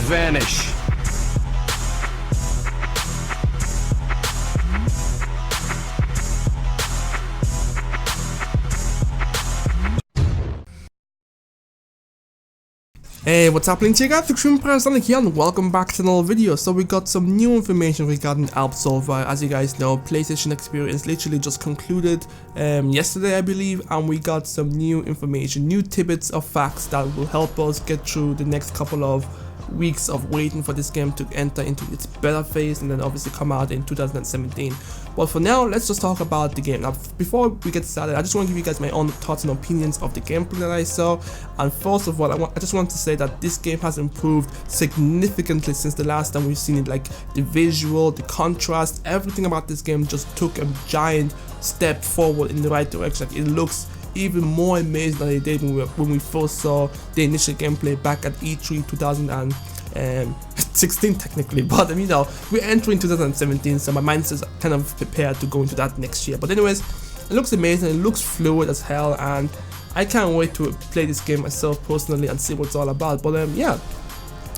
vanish. Hey, what's happening to you guys? It's here and welcome back to another video. So we got some new information regarding Absolver. As you guys know, PlayStation Experience literally just concluded yesterday, I believe, and we got some new information, new tidbits of facts that will help us get through the next couple of weeks of waiting for this game to enter into its beta phase and then obviously come out in 2017. But for now, let's just talk about the game. Now, before we get started, I just want to give you guys my own thoughts and opinions of the gameplay that I saw. And first of all, I just want to say that this game has improved significantly since the last time we've seen it. Like the visual, the contrast, everything about this game just took a giant step forward in the right direction. Like, it looks even more amazing than it did when we first saw the initial gameplay back at E3 2016 technically, but you know, we're entering 2017, so my mind's is kind of prepared to go into that next year. But anyways, it looks amazing, it looks fluid as hell, and I can't wait to play this game myself personally and see what it's all about. But yeah,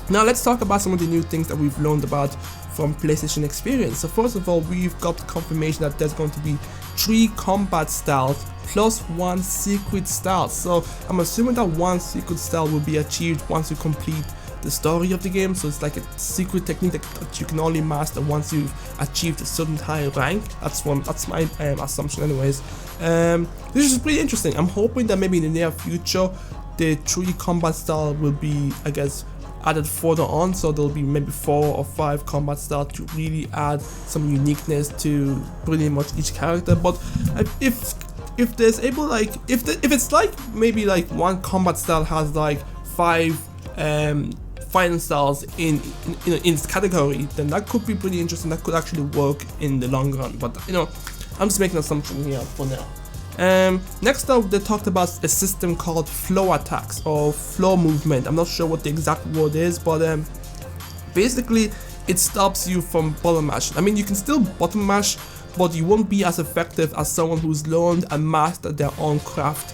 now let's talk about some of the new things that we've learned about from PlayStation Experience. So first of all, we've got confirmation that there's going to be 3 combat styles plus 1 secret style. So I'm assuming that 1 secret style will be achieved once you complete the story of the game. So it's like a secret technique that you can only master once you've achieved a certain high rank. That's my assumption anyways. This is pretty interesting. I'm hoping that maybe in the near future the 3 combat style will be, I guess, added further on, so there'll be maybe 4 or 5 combat styles to really add some uniqueness to pretty much each character. But if there's able, like, if it's like maybe like 1 combat style has like 5 fighting styles in its category, then that could be pretty interesting. That could actually work in the long run, but you know, I'm just making an assumption here for now. Next up, they talked about a system called flow attacks or flow movement. I'm not sure what the exact word is, but basically it stops you from button mash. I mean, you can still button mash, but you won't be as effective as someone who's learned and mastered their own craft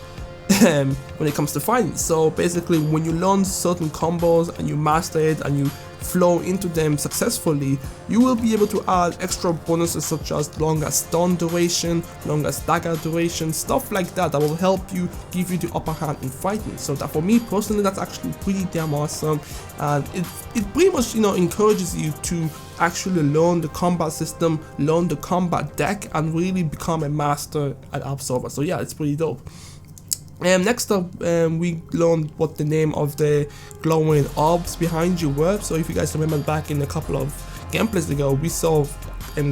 when it comes to fighting. So basically, when you learn certain combos and you master it and you flow into them successfully, you will be able to add extra bonuses such as longer stun duration, longer stagger duration, stuff like that will help you, give you the upper hand in fighting. So that, for me personally, that's actually pretty damn awesome, and it pretty much, you know, encourages you to actually learn the combat system, learn the combat deck, and really become a master at Absolver. So yeah, it's pretty dope. Next up, we learned what the name of the glowing orbs behind you were. So if you guys remember back in a couple of gameplays ago, we saw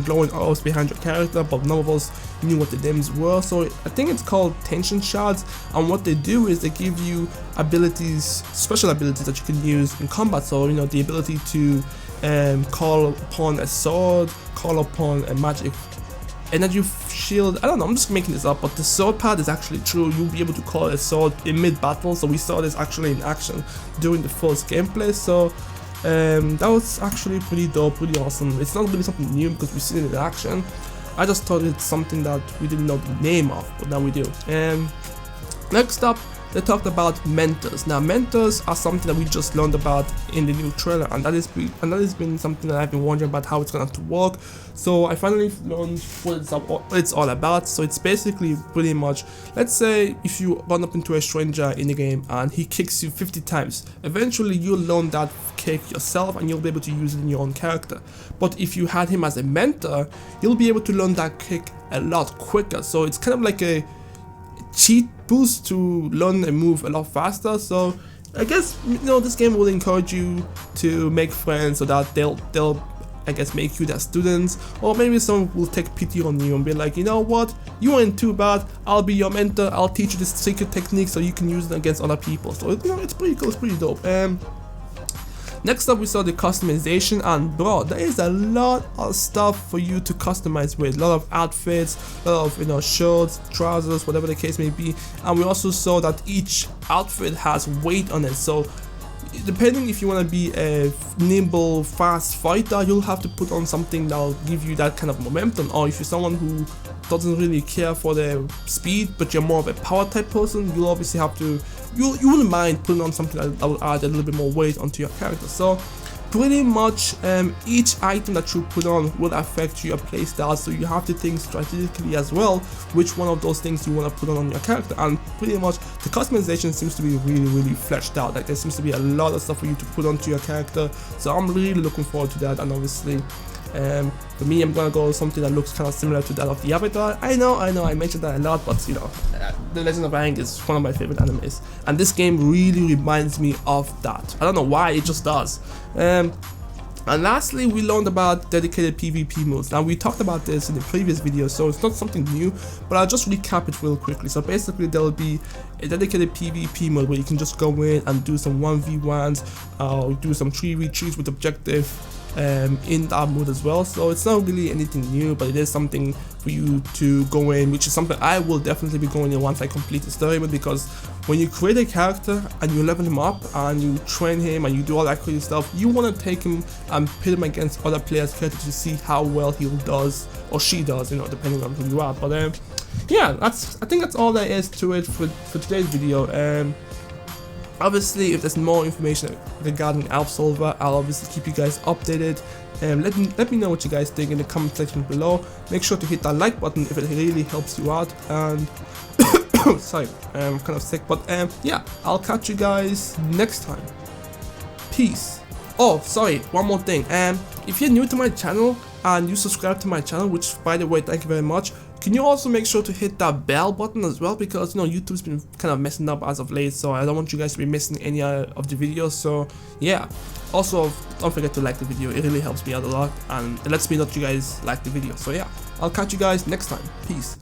glowing orbs behind your character, but none of us knew what the names were. So I think it's called tension shards, and what they do is they give you abilities, special abilities that you can use in combat. So you know, the ability to call upon a sword, call upon a magic energy shield. I don't know, I'm just making this up, but the sword part is actually true. You'll be able to call a sword in mid-battle, so we saw this actually in action during the first gameplay. So that was actually pretty dope, pretty awesome. It's not really something new because we've seen it in action. I just thought it's something that we didn't know the name of, but now we do. Next up, they talked about mentors. Now, mentors are something that we just learned about in the new trailer, and that has been something that I've been wondering about how it's going to work. So I finally learned what it's all about. So it's basically pretty much, let's say if you run up into a stranger in the game and he kicks you 50 times, eventually you'll learn that kick yourself and you'll be able to use it in your own character. But if you had him as a mentor, you'll be able to learn that kick a lot quicker. So it's kind of like a cheat boost to learn a move a lot faster. So I guess, you know, this game will encourage you to make friends so that they'll I guess make you their students, or maybe someone will take pity on you and be like, you know what, you ain't too bad, I'll be your mentor, I'll teach you this secret technique so you can use it against other people. So you know, it's pretty cool, it's pretty dope. Next up, we saw the customization, and bro, there is a lot of stuff for you to customize with. A lot of outfits, a lot of, you know, shirts, trousers, whatever the case may be. And we also saw that each outfit has weight on it. So depending if you want to be a nimble, fast fighter, you'll have to put on something that'll give you that kind of momentum. Or if you're someone who doesn't really care for the speed, but you're more of a power type person, you'll obviously have to, you wouldn't mind putting on something that will add a little bit more weight onto your character. So pretty much each item that you put on will affect your playstyle, so you have to think strategically as well which one of those things you want to put on your character. And pretty much the customization seems to be really fleshed out. Like there seems to be a lot of stuff for you to put onto your character, so I'm really looking forward to that. And obviously for me, I'm gonna go with something that looks kind of similar to that of the Avatar. I know, I mentioned that a lot, but you know, The Legend of Aang is one of my favorite animes, and this game really reminds me of that. I don't know why, it just does. And lastly, we learned about dedicated PvP modes. Now, we talked about this in the previous video, so it's not something new, but I'll just recap it real quickly. So basically, there will be a dedicated PvP mode where you can just go in and do some 1v1s, do some 3v3s with objective in that mode as well. So it's not really anything new, but it is something for you to go in, which is something I will definitely be going in once I complete the story mode, because when you create a character and you level him up and you train him and you do all that crazy stuff, you want to take him and pit him against other players' characters to see how well he does or she does, you know, depending on who you are. But yeah, I think that's all there is to it for today's video. Obviously, if there's more information regarding Absolver, I'll obviously keep you guys updated. Let me know what you guys think in the comment section below. Make sure to hit that like button if it really helps you out. And sorry, I'm kind of sick, but yeah, I'll catch you guys next time. Peace. Oh, sorry, one more thing. If you're new to my channel and you subscribe to my channel, which by the way, thank you very much, can you also make sure to hit that bell button as well, because you know YouTube's been kind of messing up as of late, so I don't want you guys to be missing any of the videos. So yeah, also don't forget to like the video, it really helps me out a lot and it lets me know that you guys like the video. So yeah, I'll catch you guys next time. Peace.